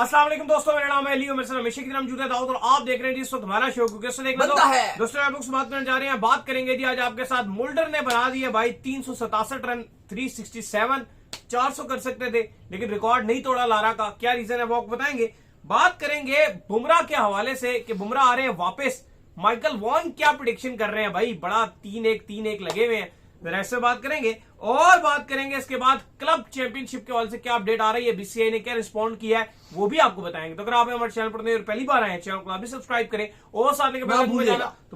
अस्सलाम वालेकुम दोस्तों, मेरा नाम है लियो, मेरे साथ हमेशा की तरह मौजूद है दाऊद और आप देख रहे हैं जिस वक्त हमारा शो क्योंकि देखना दोस्तों आप लोग से बात करने जा रहे हैं। बात करेंगे जी आज आपके साथ मुल्डर ने बना दिया भाई 367 रन 367 400 कर सकते थे लेकिन रिकॉर्ड नहीं तोड़ा लारा का। क्या रीजन है वो आपको बताएंगे। बात करेंगे बुमराह के हवाले से कि बुमराह आ रहे हैं वापस। माइकल वॉन क्या प्रिडिक्शन कर रहे हैं भाई, बड़ा 3-1 लगे हुए हैं, फिर ऐसे बात करेंगे। और बात करेंगे इसके बाद क्लब चैंपियनशिप के हवाले से क्या अपडेट आ रही है, बीसीसीआई ने क्या रिस्पॉन्ड किया है वो भी आपको बताएंगे। तो अगर आप हमारे चैनल पर पहली बार आए हैं चैनल को आप भी सब्सक्राइब करें और साथ में तो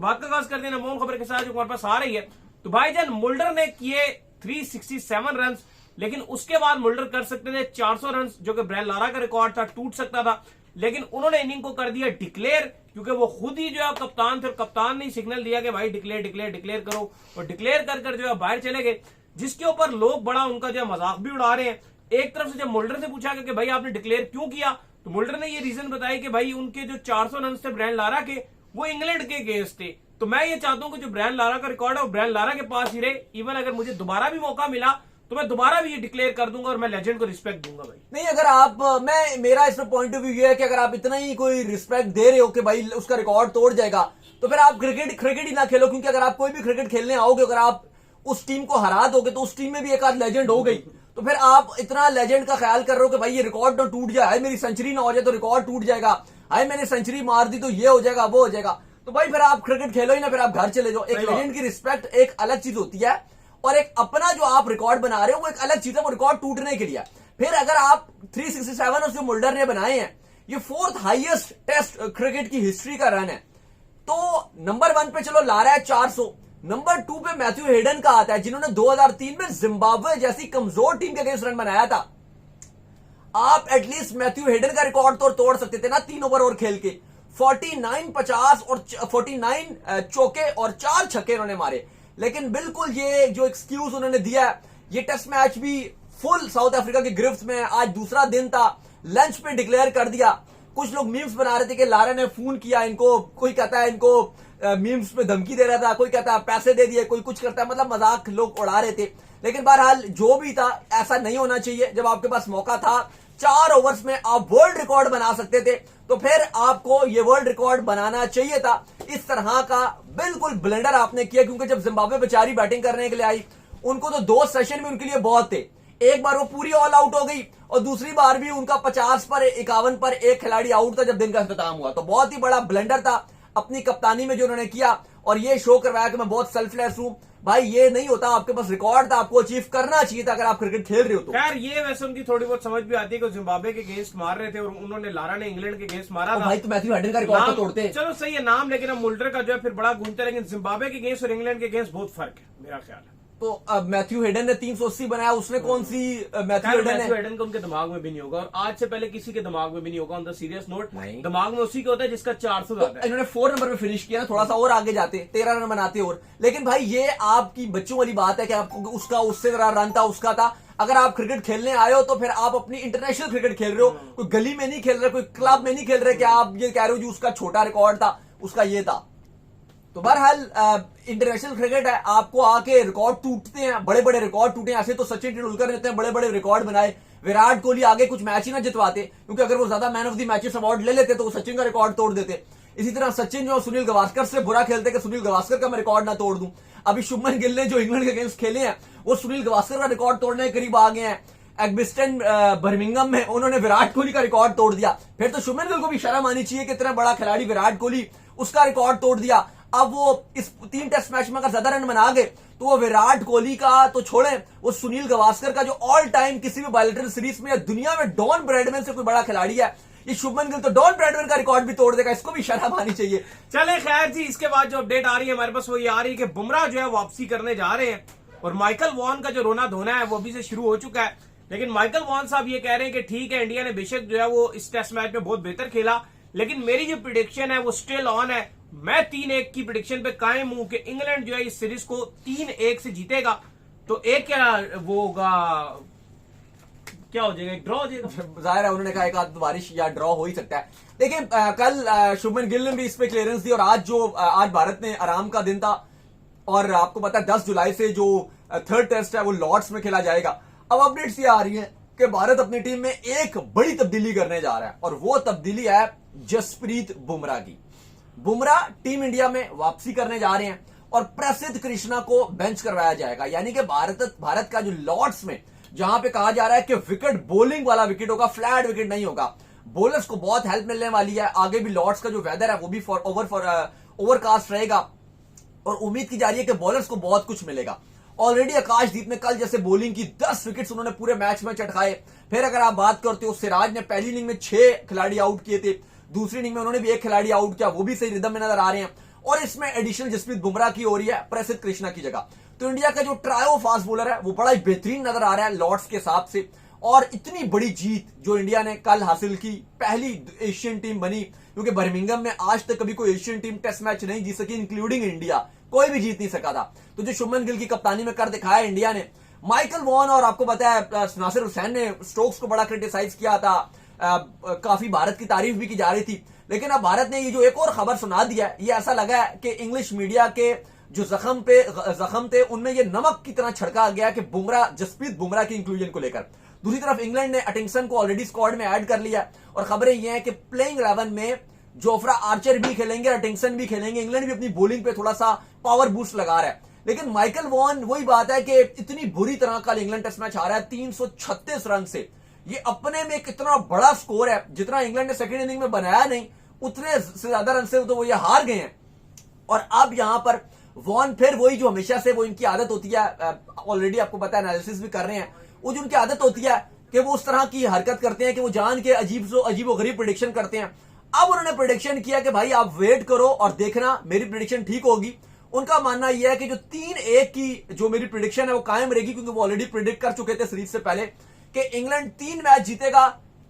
बात का आगाज करते हैं मोम खबर के साथ जो हमारे पास आ रही है। तो भाईजान मुल्डर ने किए 367 रन लेकिन उसके बाद मुल्डर कर सकते थे 400 रन जो कि ब्रायन लारा का रिकॉर्ड था, टूट सकता था, लेकिन उन्होंने इनिंग को कर दिया डिक्लेयर क्योंकि वो खुद ही जो है कप्तान थे और कप्तान ने सिग्नल दिया कि भाई डिक्लेयर करो और डिक्लेयर कर जो है बाहर चले गए, जिसके ऊपर लोग बड़ा उनका जो मजाक भी उड़ा रहे हैं। एक तरफ से जब मुल्डर से पूछा गया कि भाई आपने डिक्लेयर क्यों किया तो मुल्डर ने ये रीजन बताया कि भाई उनके जो 400 रन थे ब्रायन लारा के वो इंग्लैंड के अगेंस्ट थे। तो मैं ये चाहता हूं कि जो ब्रायन लारा का रिकॉर्ड है वो ब्रायन लारा के पास ही रहे। इवन अगर मुझे दोबारा भी मौका मिला तो मैं दोबारा भी ये डिक्लेयर कर दूंगा और मैं लेजेंड को रिस्पेक्ट दूंगा भाई। नहीं, अगर आप मेरा इसमें पॉइंट ऑफ व्यू ये है कि अगर आप इतना ही कोई रिस्पेक्ट दे रहे हो कि भाई उसका रिकॉर्ड तोड़ जाएगा तो फिर आप क्रिकेट ही ना खेलो, क्योंकि अगर आप कोई भी क्रिकेट खेलने आओगे अगर आप उस टीम को हरा दोगे तो उस टीम में भी एक आध लेजेंड हो गई, तो फिर आप इतना लेजेंड का ख्याल कर रहे हो कि भाई ये रिकॉर्ड तो टूट जाए, मेरी सेंचुरी ना हो जाए तो रिकॉर्ड टूट जाएगा, हाय मैंने सेंचुरी मार दी तो ये हो जाएगा वो हो जाएगा, तो भाई फिर आप क्रिकेट खेलो ही ना, फिर आप घर चले जाओ। एक लेजेंड की रिस्पेक्ट एक अलग चीज होती है और एक अपना जो आप रिकॉर्ड बना रहे हो वो एक अलग चीज है, वो रिकॉर्ड टूटने के लिए। फिर अगर आप 367 जो मुल्डर ने बनाए हैं ये 4th हाईएस्ट टेस्ट क्रिकेट की हिस्ट्री का रन है, तो नंबर 1 पे चलो लारा है 400, नंबर 2 पे मैथ्यू हेडन का आता है जिन्होंने 2003 में जिम्बाब्वे जैसी कमजोर टीम के अगेंस्ट रन बनाया था। आप एटलीस्ट मैथ्यू हेडन का रिकॉर्ड तो तोड़ सकते थे ना 3 ओवर और खेल के। 49 50 और 49 चौके और 4 छक्के उन्होंने मारे, लेकिन बिल्कुल ये जो एक्सक्यूज उन्होंने दिया ये टेस्ट मैच भी फुल साउथ अफ्रीका की गिरफ्त में, आज दूसरा दिन था, लंच पे डिक्लेयर कर दिया। कुछ लोग मीम्स बना रहे थे कि लारा ने फोन किया इनको, कोई कहता है इनको मीम्स में धमकी दे रहा था, कोई कहता है पैसे दे दिए, कोई कुछ करता है, मतलब मजाक लोग उड़ा रहे थे। लेकिन बहरहाल जो भी था ऐसा नहीं होना चाहिए। जब आपके पास मौका था 4 ओवर्स में आप वर्ल्ड रिकॉर्ड बना सकते थे तो फिर आपको ये वर्ल्ड रिकॉर्ड बनाना चाहिए था। इस तरह का बिल्कुल ब्लंडर आपने किया, क्योंकि जब जिम्बाब्वे बेचारी बैटिंग करने के लिए आई उनको तो 2 सेशन भी उनके लिए बहुत थे। एक बार वो पूरी ऑल आउट हो गई और दूसरी बार भी उनका 50 पर 51 पर एक खिलाड़ी आउट था जब दिन का इख्तिताम हुआ, तो बहुत ही बड़ा ब्लंडर था अपनी कप्तानी में जो उन्होंने किया और ये शो करवाया कि मैं बहुत सेल्फलेस हूं। भाई ये नहीं होता, आपके पास रिकॉर्ड था, आपको अचीव करना चाहिए था अगर आप क्रिकेट खेल रहे हो तो। खैर ये वैसे उनकी थोड़ी बहुत समझ भी आती है कि जिम्बाब्वे के अगेंस्ट मार रहे थे और उन्होंने लारा ने इंग्लैंड के अगेंस्ट मारा था। भाई तो मैथ्यू हेडन का रिकॉर्ड तो तोड़ते। चलो सही है नाम, लेकिन अब मुल्डर का जो है फिर बड़ा गूंजता है, लेकिन जिम्बाब्वे के अगेंस्ट और इंग्लैंड के अगेंस्ट बहुत फर्क है मेरा ख्याल है। तो अब मैथ्यू हेडन ने 380 बनाया, उसने कौन सी मैथ्यू हेडन का उनके दिमाग में भी नहीं होगा और आज से पहले किसी के दिमाग में भी नहीं होगा। ऑन द सीरियस नोट दिमाग में उसी के होता है जिसका 400 तो इन्होंने 4 नंबर पे फिनिश किया ना, थोड़ा सा और आगे जाते 13 रन बनाते और। लेकिन भाई ये आपकी बच्चों वाली बात है कि आपको उसका उससे रन था उसका था। अगर आप क्रिकेट खेलने आए हो तो फिर आप अपनी इंटरनेशनल क्रिकेट खेल रहे हो, कोई गली में नहीं खेल रहे, कोई क्लब में नहीं खेल रहे कि आप ये कह रहे हो जी उसका छोटा रिकॉर्ड था उसका ये था। तो बहरहाल इंटरनेशनल क्रिकेट है, आपको आके रिकॉर्ड टूटते हैं, बड़े बड़े रिकॉर्ड टूटे। ऐसे तो सचिन तेंदुलकर ने इतने बड़े बड़े रिकॉर्ड बनाए, विराट कोहली आगे कुछ मैच ही ना जितवाते, क्योंकि अगर वो ज्यादा man of the matches award ले लेते तो वो सचिन का रिकॉर्ड तोड़ देते। इसी तरह सचिन जो सुनील गावस्कर से बुरा खेलते कि सुनील गावस्कर का मैं रिकॉर्ड ना तोड़ दूं। अभी शुभमन गिल ने जो इंग्लैंड के अगेंस्ट खेले हैं वो सुनील गावस्कर का रिकॉर्ड तोड़ने के करीब आ गए हैं। एग्बिस्टन बर्मिंगम में उन्होंने विराट कोहली का रिकॉर्ड तोड़ दिया, फिर तो शुभमन गिल को भी शर्म आनी चाहिए कि इतना बड़ा खिलाड़ी विराट कोहली उसका रिकॉर्ड तोड़ दिया। अब वो इस 3 टेस्ट मैच में अगर ज्यादा रन बना गए तो वो विराट कोहली का तो छोड़ें, वो सुनील गावस्कर का जो ऑल टाइम किसी भी बायलैटरल सीरीज में या दुनिया में डॉन ब्रैडमैन से कोई बड़ा खिलाड़ी है, ये शुभमन गिल तो डॉन ब्रैडमैन का रिकॉर्ड भी तोड़ देगा, इसको भी शर्म आनी चाहिए। चले खैर जी, इसके बाद जो अपडेट आ रही है हमारे पास वो ये आ रही है कि बुमराह जो है वापसी करने जा रहे हैं और माइकल वॉन का जो रोना धोना है वो अभी से शुरू हो चुका है। लेकिन माइकल वॉन साहब ये कह रहे हैं कि ठीक है इंडिया ने बेशक जो है वो इस टेस्ट मैच में बहुत बेहतर खेला, लेकिन मेरी जो प्रिडिक्शन है वो स्टिल ऑन है। मैं 3-1 की प्रिडिक्शन पे कायम हूं कि इंग्लैंड जो है इस सीरीज को 3-1 से जीतेगा। तो एक क्या वो होगा, क्या हो जाएगा, एक ड्रॉ हो जाएगा। जाहिर है उन्होंने कहा एक आध बारिश या ड्रॉ हो ही सकता है। लेकिन कल शुभमन गिल ने भी इस पे क्लियरेंस दी और आज भारत ने आराम का दिन था और आपको पता है 10 जुलाई से जो 3rd टेस्ट है वो लॉर्ड्स में खेला जाएगा। अब अपडेट्स ये आ रही है कि भारत अपनी टीम में एक बड़ी तब्दीली करने जा रहा है और वो तब्दीली है जसप्रीत बुमराह की। बुमराह टीम इंडिया में वापसी करने जा रहे हैं और प्रसिद्ध कृष्णा को बेंच करवाया जाएगा। यानी कि भारत का जो लॉर्ड्स में जहां पे कहा जा रहा है कि विकेट बोलिंग वाला विकेट होगा, फ्लैट विकेट नहीं होगा, बॉलर्स को बहुत हेल्प मिलने वाली है। आगे भी लॉर्ड्स का जो वेदर है वो भी ओवरकास्ट रहेगा और उम्मीद की जा रही है कि बॉलर्स को बहुत कुछ मिलेगा। ऑलरेडी आकाशदीप ने कल जैसे बॉलिंग की 10 विकेट्स उन्होंने पूरे मैच में चटकाए। फिर अगर आप बात करते हो, सिराज ने पहली इनिंग में 6 खिलाड़ी आउट किए थे, दूसरी इनिंग में उन्होंने भी 1 खिलाड़ी आउट किया, वो भी सही रिदम में नजर आ रहे हैं। और इसमें एडिशनल जसप्रीत बुमराह की हो रही है प्रसिद्ध कृष्णा की जगह। तो इंडिया का जो ट्रायो फास्ट बॉलर है वो बड़ा ही बेहतरीन नजर आ रहा है लॉर्ड्स के हिसाब से। और इतनी बड़ी जीत जो इंडिया ने कल हासिल की, पहली एशियन टीम बनी, क्योंकि बर्मिंघम में आज तक कभी कोई एशियन टीम टेस्ट मैच नहीं जीत सकी, इंक्लूडिंग इंडिया, कोई भी जीत नहीं सका था। तो जो शुभमन गिल की कप्तानी में कर दिखाया इंडिया ने, माइकल वॉन और आपको पता है नासिर हुसैन ने स्टोक्स को बड़ा क्रिटिसाइज किया था, काफी भारत की तारीफ भी की जा रही थी। लेकिन अब भारत ने ये जो एक और खबर सुना दिया है, ये ऐसा लगा है कि इंग्लिश मीडिया के जो जख्म थे उनमें ये नमक की तरह छिड़का गया कि जसप्रीत बुमराह की इंक्लूजन को लेकर। दूसरी तरफ इंग्लैंड ने अटिंगसन को ऑलरेडी स्क्वाड में ऐड कर लिया और खबरें ये हैं कि प्लेइंग 11 में जोफ्रा आर्चर भी खेलेंगे, अटिंगसन भी खेलेंगे। इंग्लैंड भी अपनी बॉलिंग पे थोड़ा सा पावर बूस्ट लगा रहा है। लेकिन माइकल वॉन, वही बात है कि इतनी बुरी तरह कल इंग्लैंड टेस्ट मैच आ रहा है 336 रन से। ये अपने में कितना बड़ा स्कोर है, जितना इंग्लैंड ने सेकेंड इनिंग में बनाया नहीं उतने से ज्यादा रन से तो वो ये हार गए हैं। और अब यहां पर वॉन फिर वही जो हमेशा से वो इनकी आदत होती है, ऑलरेडी आपको पता है, एनालिसिस भी कर रहे हैं, वो जो उनकी आदत होती है कि वो उस तरह की हरकत करते हैं कि वो जान के अजीब व गरीब प्रेडिक्शन करते हैं। अब उन्होंने प्रेडिक्शन किया कि भाई आप वेट करो और देखना मेरी प्रेडिक्शन ठीक होगी। उनका मानना यह है कि जो 3-1 की जो मेरी प्रेडिक्शन है वो कायम रहेगी, क्योंकि वो ऑलरेडी प्रेडिक्ट कर चुके थे सीरीज से पहले कि इंग्लैंड 3 मैच जीतेगा,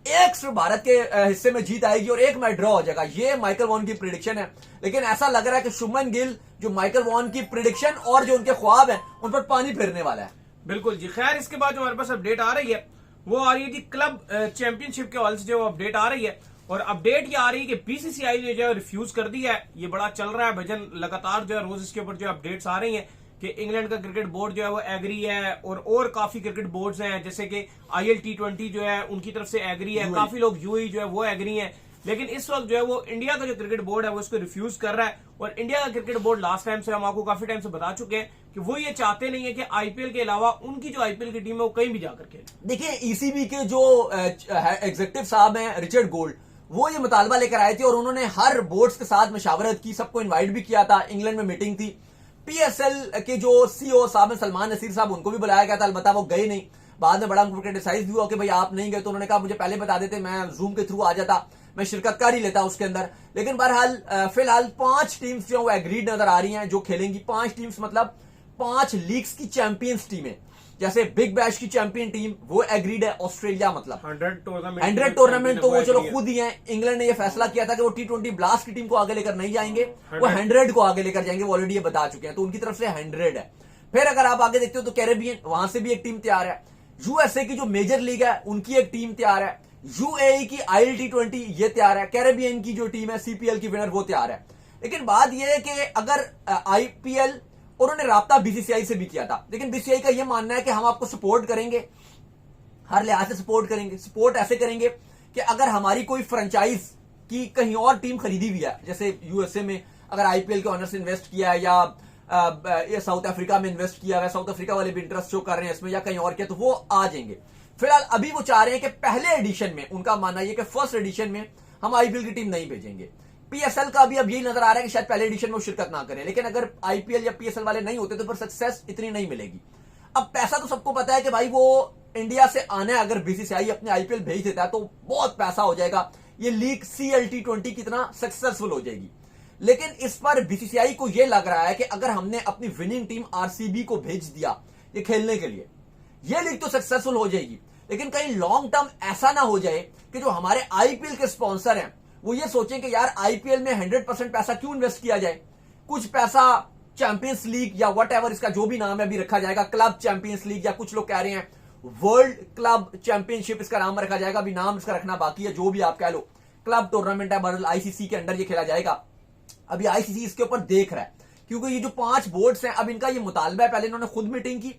1 सिर्फ भारत के हिस्से में जीत आएगी और 1 मैच ड्रॉ हो जाएगा। ये माइकल वॉन की प्रेडिक्शन है। लेकिन ऐसा लग रहा है कि शुभमन गिल जो माइकल वॉन की प्रेडिक्शन और जो उनके ख्वाब है उन पर पानी फेरने वाला है। बिल्कुल जी। खैर, इसके बाद जो हमारे पास अपडेट आ रही है वो आ रही है कि क्लब चैंपियनशिप के हवाले से जो अपडेट आ रही है, और अपडेट ये आ रही है कि बीसीसीआई ने जो रिफ्यूज कर दिया है। ये बड़ा चल रहा है भजन, लगातार जो है रोज इसके ऊपर जो अपडेट्स आ रही हैं कि इंग्लैंड का क्रिकेट बोर्ड जो है वो एग्री है, और काफी क्रिकेट बोर्ड्स हैं जैसे कि IL T20 जो है उनकी तरफ से एग्री है, काफी लोग यूएई जो है वो एग्री हैं। लेकिन इस वक्त जो है वो इंडिया का जो क्रिकेट बोर्ड है वो इसको रिफ्यूज कर रहा है। और इंडिया का क्रिकेट बोर्ड लास्ट टाइम से हम आपको काफी टाइम से बता चुके हैं कि वो ये चाहते नहीं है कि आईपीएल के अलावा उनकी जो आईपीएल की टीम है वो कहीं भी जाकर खेले। देखिए, ईसीबी के जो एग्जीक्यूटिव साहब हैं रिचर्ड गोल्ड, वो ये मुतालबा लेकर आए थे और उन्होंने हर बोर्ड्स के साथ मशावरत की, सबको इनवाइट भी किया था। इंग्लैंड में मीटिंग थी, पीएसएल के जो सीईओ साहब हैं सलमान नसीर साहब, उनको भी बुलाया गया था, अलबत्ता वो गए नहीं। बाद में बड़ा उनको क्रिटिसाइज भी हुआ कि भाई आप नहीं गए, तो उन्होंने कहा मुझे पहले बता देते, मैं जूम के थ्रू आ जाता, मैं शिरकत कर ही लेता उसके अंदर। लेकिन बहरहाल फिलहाल 5 टीम्स जो वो एग्रीड नजर आ रही हैं जो खेलेंगी। 5 टीम्स मतलब 5 लीग्स की चैंपियंस टीमें, जैसे बिग बैश की चैंपियन टीम वो एग्रीड है, ऑस्ट्रेलिया मतलब 100 टूर्नामेंट तो वो चलो खुद ही है। इंग्लैंड ने ये फैसला किया था कि वो T20 ब्लास्ट की टीम को आगे लेकर नहीं जाएंगे, वो 100 को आगे लेकर जाएंगे, वो ऑलरेडी ये बता चुके हैं, तो उनकी तरफ से 100 है। फिर अगर आप आगे देखते हो तो कैरेबियन, वहां से भी एक टीम तैयार है। यूएसए की जो मेजर लीग है उनकी एक टीम तैयार है। यूएई की IL T20 ये तैयार है। कैरेबियन की जो टीम है CPL की विनर वो तैयार है। लेकिन बात यह है कि अगर IPL, उन्होंने राब्ता बीसीसीआई से भी किया था, लेकिन बीसीसीआई का यह मानना है कि हम आपको सपोर्ट करेंगे, हर लिहाज से सपोर्ट करेंगे। सपोर्ट ऐसे करेंगे कि अगर हमारी कोई फ्रेंचाइज की कहीं और टीम खरीदी हुई है, जैसे यूएसए में अगर IPL के ऑनर्स इन्वेस्ट किया है या साउथ अफ्रीका में इन्वेस्ट किया है, साउथ अफ्रीका वाले भी इंटरेस्ट शो कर रहे हैं इसमें, या कहीं और किया, तो वो आ जाएंगे। फिलहाल अभी वो चाह रहे हैं कि पहले एडिशन में, उनका मानना यह कि फर्स्ट एडिशन में हम IPL की टीम नहीं भेजेंगे। पीएसएल का भी अब यही नजर आ रहा है कि शायद पहले एडिशन में वो शिरकत ना करें, लेकिन अगर IPL या पीएसएल वाले नहीं होते तो फिर सक्सेस इतनी नहीं मिलेगी। अब पैसा तो सबको पता है कि भाई वो इंडिया से आना है, अगर बीसीसीआई अपने IPL भेज देता है तो बहुत पैसा हो जाएगा, ये लीग CL T20 कितना सक्सेसफुल हो जाएगी। लेकिन इस पर बीसीसीआई को यह लग रहा है कि अगर हमने अपनी विनिंग टीम RCB को भेज दिया ये खेलने के लिए, ये लीग तो सक्सेसफुल हो जाएगी, लेकिन कहीं लॉन्ग टर्म ऐसा ना हो जाए कि जो हमारे IPL के स्पॉन्सर हैं वो ये सोचें कि यार IPL में 100% पैसा क्यों इन्वेस्ट किया जाए, कुछ पैसा चैंपियंस लीग या व्हाटएवर इसका जो भी नाम है अभी रखा जाएगा, क्लब चैंपियंस लीग, या कुछ लोग कह रहे हैं वर्ल्ड क्लब चैंपियनशिप इसका नाम रखा जाएगा, अभी नाम इसका रखना बाकी है, जो भी आप कह लो, क्लब टूर्नामेंट है, बहरहाल ICC के अंडर ये खेला जाएगा। अभी ICC इसके ऊपर देख रहा है, क्योंकि ये जो 5 बोर्ड्स हैं अब इनका ये मुतालबा है, पहले इन्होंने खुद मीटिंग की,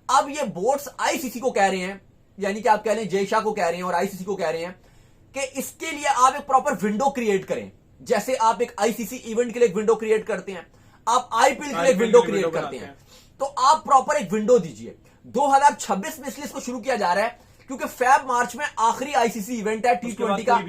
अब ये बोर्ड्स ICC को कह रहे हैं यानी कि आप कह लें जय शाह को कह रहे हैं और आईसीसी को कह रहे हैं कि इसके लिए आप एक प्रॉपर विंडो क्रिएट करें। जैसे आप एक आईसीसी इवेंट के लिए एक विंडो क्रिएट करते हैं, आप आईपीएल के लिए एक विंडो क्रिएट करते हैं, तो आप प्रॉपर एक विंडो दीजिए। 2026 में इसलिए इसको शुरू किया जा रहा है क्योंकि फेब मार्च में आखिरी आईसीसी इवेंट है T20 का,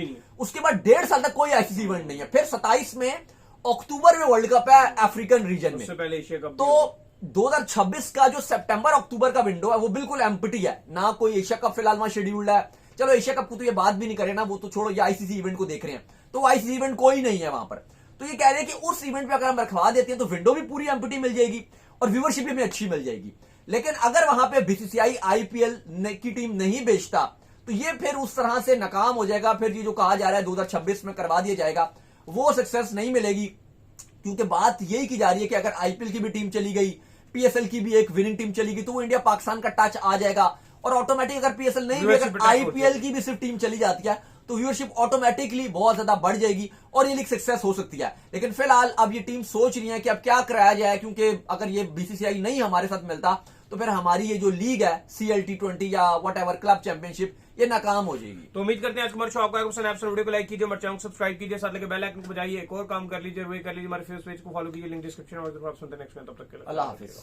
उसके बाद 1.5 साल तक कोई आईसीसी इवेंट नहीं है। फिर 27 में अक्टूबर में वर्ल्ड कप है अफ्रीकन रीजन में, पहले एशिया कप। तो 2026 का जो सितंबर अक्टूबर का विंडो है वो बिल्कुल एम्प्टी है, ना कोई एशिया कप फिलहाल वहां शेड्यूल्ड है। चलो एशिया कप को तो ये बात भी नहीं करे ना, वो तो छोड़ो, ये आईसीसी इवेंट को देख रहे हैं, तो आईसीसी इवेंट कोई नहीं है वहां पर। तो ये कह रहे हैं कि उस इवेंट पे अगर हम रखवा देते हैं तो विंडो भी पूरी एम्प्टी मिल जाएगी और व्यूअरशिप भी हमें अच्छी मिल जाएगी। लेकिन अगर वहां पे बीसीसीआई आईपीएल की टीम नहीं बेचता तो ये फिर उस तरह से नाकाम हो जाएगा। फिर ये जो कहा जा रहा है 2026 में करवा दिया जाएगा, वो सक्सेस नहीं मिलेगी, क्योंकि बात यही की जा रही है कि अगर आईपीएल की भी टीम चली गई, पीएसएल की भी एक विनिंग टीम चली गई, तो वो इंडिया पाकिस्तान का टच आ जाएगा और ऑटोमेटिक अगर पीएसएल नहीं भी, अगर आईपीएल की भी सिर्फ टीम चली जाती है तो व्यूअरशिप ऑटोमेटिकली बहुत ज्यादा बढ़ जाएगी और ये लीग सक्सेस हो सकती है। लेकिन फिलहाल अब ये टीम सोच रही है कि अब क्या कराया जाए, क्योंकि अगर ये बीसीसीआई नहीं हमारे साथ मिलता तो फिर हमारी ये जो लीग है CL T20 या व्हाटएवर क्लब चैंपियनशिप, ये नाकाम हो जाएगी। तो उम्मीद करते हैं आज हमारे शो आपको पसंद आया। वीडियो को लाइक कीजिए, हमारे चैनल को सब्सक्राइब कीजिए, साथ लेके बेल आइकन को बजाइए। एक और काम कर लीजिए, वही कर लीजिए, हमारे फेसबुक पेज को फॉलो कीजिए, लिंक डिस्क्रिप्शन में। और नेक्स्ट में, तब तक के लिए अल्लाह हाफिज।